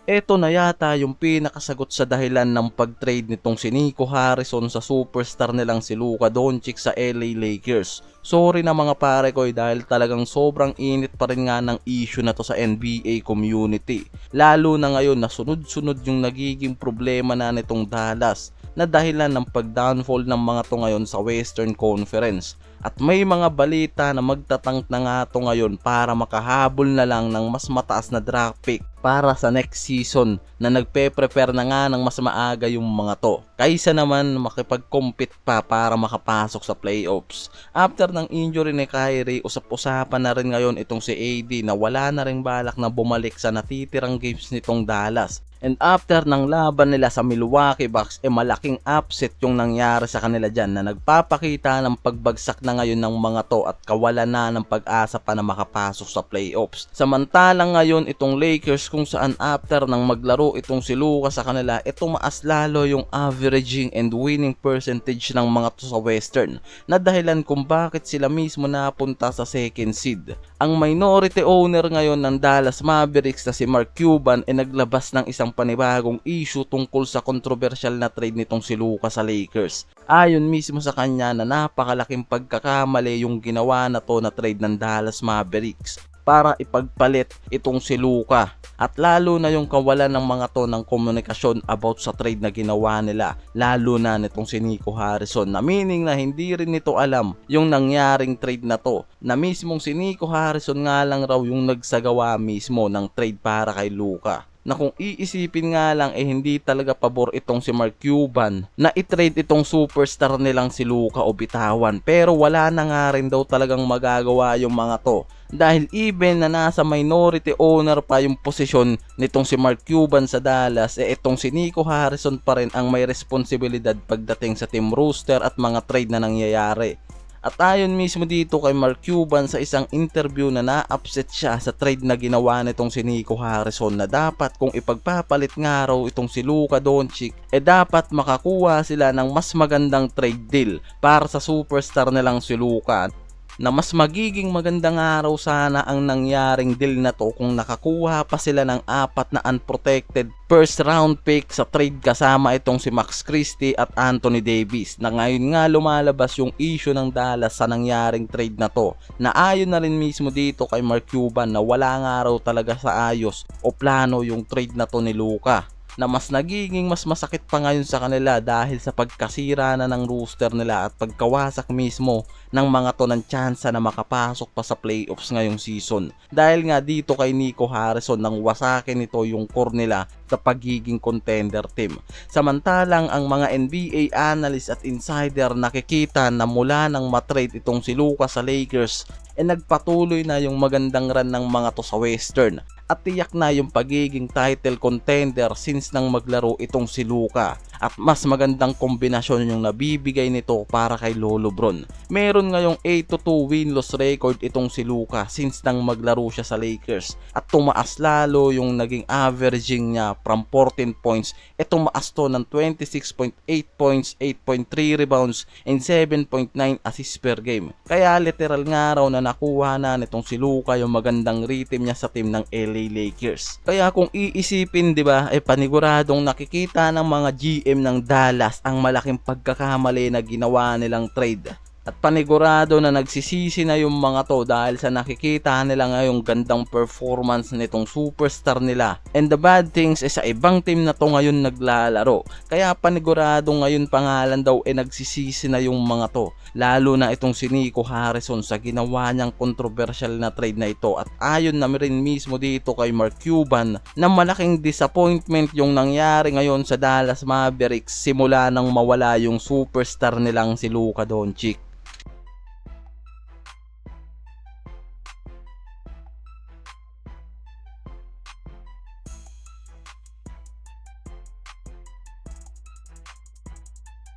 Eto na yata yung pinakasagot sa dahilan ng pag-trade nitong si Nico Harrison sa superstar nilang si Luka Doncic sa LA Lakers. Sorry na mga pare ko dahil talagang sobrang init pa rin nga ng issue na to sa NBA community. Lalo na ngayon na sunod-sunod yung nagiging problema na nitong Dallas na dahilan ng pag-downfall ng mga to ngayon sa Western Conference. At may mga balita na magtatank na nga to ngayon para makahabol na lang ng mas mataas na draft pick para sa next season na nagpe-prepare na nga ng mas maaga yung mga to. Kaysa naman makipag-compete pa para makapasok sa playoffs. After ng injury ni Kyrie, usap-usapan na rin ngayon itong si AD na wala na rin balak na bumalik sa natitirang games nitong Dallas. And after ng laban nila sa Milwaukee Bucks, malaking upset yung nangyari sa kanila dyan na nagpapakita ng pagbagsak na ngayon ng mga to at kawalan na ng pag-asa pa na makapasok sa playoffs. Samantalang ngayon itong Lakers kung saan after ng maglaro itong si Luka sa kanila, tumaas lalo yung averaging and winning percentage ng mga to sa Western na dahilan kung bakit sila mismo napunta sa second seed. Ang minority owner ngayon ng Dallas Mavericks na si Mark Cuban naglabas ng isang panibagong issue tungkol sa controversial na trade nitong si Luka sa Lakers. Ayon mismo sa kanya na napakalaking pagkakamali yung ginawa na to na trade ng Dallas Mavericks para ipagpalit itong si Luka. At lalo na yung kawalan ng mga to ng komunikasyon about sa trade na ginawa nila, lalo na nitong si Nico Harrison na meaning na hindi rin nito alam yung nangyaring trade na to, na mismong si Nico Harrison nga lang raw yung nagsagawa mismo ng trade para kay Luka. Na kung iisipin nga lang hindi talaga pabor itong si Mark Cuban na i-trade itong superstar nilang si Luka o bitawan, pero wala na nga rin daw talagang magagawa yung mga to dahil even na nasa minority owner pa yung posisyon nitong si Mark Cuban sa Dallas, itong si Nico Harrison pa rin ang may responsibilidad pagdating sa team roster at mga trade na nangyayari. At ayon mismo dito kay Mark Cuban sa isang interview na na-upset siya sa trade na ginawa nitong si Nico Harrison na dapat kung ipagpapalit nga raw itong si Luka Doncic, dapat makakuha sila ng mas magandang trade deal para sa superstar nilang si Luka, na mas magiging magandang araw sana ang nangyaring deal na to kung nakakuha pa sila ng 4 na unprotected first round pick sa trade kasama itong si Max Christie at Anthony Davis, na ngayon nga lumalabas yung issue ng Dallas sa nangyaring trade na to, na ayon na rin mismo dito kay Mark Cuban na wala nga raw talaga sa ayos o plano yung trade na to ni Luka, na mas nagiging mas masakit pa ngayon sa kanila dahil sa pagkasira na ng roster nila at pagkawasak mismo ng mga to ng tsansa na makapasok pa sa playoffs ngayong season. Dahil nga dito kay Nico Harrison nang wasakin ito yung core nila sa pagiging contender team. Samantalang ang mga NBA analyst at insider nakikita na mula nang matrade itong si Luka sa Lakers, nagpatuloy na yung magandang run ng mga to sa Western at tiyak na yung pagiging title contender since nang maglaro itong si Luka, at mas magandang kombinasyon yung nabibigay nito para kay Lolo Bron. Meron ngayong 8-2 win-loss record itong si Luka since nang maglaro siya sa Lakers, at tumaas lalo yung naging averaging niya from 14 points, tumaas to ng 26.8 points, 8.3 rebounds and 7.9 assists per game. Kaya literal nga raw na nakuha na nitong si Luka yung magandang rhythm niya sa team ng LA Lakers. Kaya kung iisipin, 'di ba, paniguradong nakikita ng mga GM ng Dallas ang malaking pagkakamali na ginawa nilang trade. At panigurado na nagsisisi na yung mga to dahil sa nakikita nila ngayong gandang performance nitong superstar nila. And the bad things sa ibang team na to ngayon naglalaro. Kaya panigurado ngayon pangalan daw nagsisisi na yung mga to. Lalo na itong si Nico Harrison sa ginawa niyang controversial na trade na ito. At ayon na rin mismo dito kay Mark Cuban na malaking disappointment yung nangyari ngayon sa Dallas Mavericks simula nang mawala yung superstar nilang si Luka Doncic.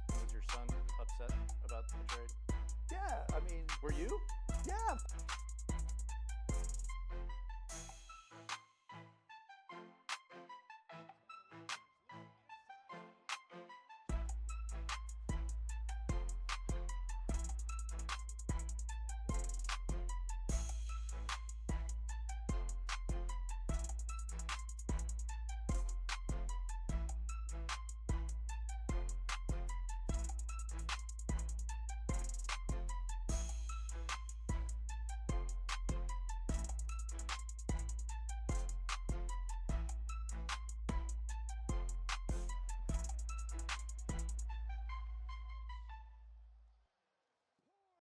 Was your son upset about the trade? Yeah, I mean, Were you?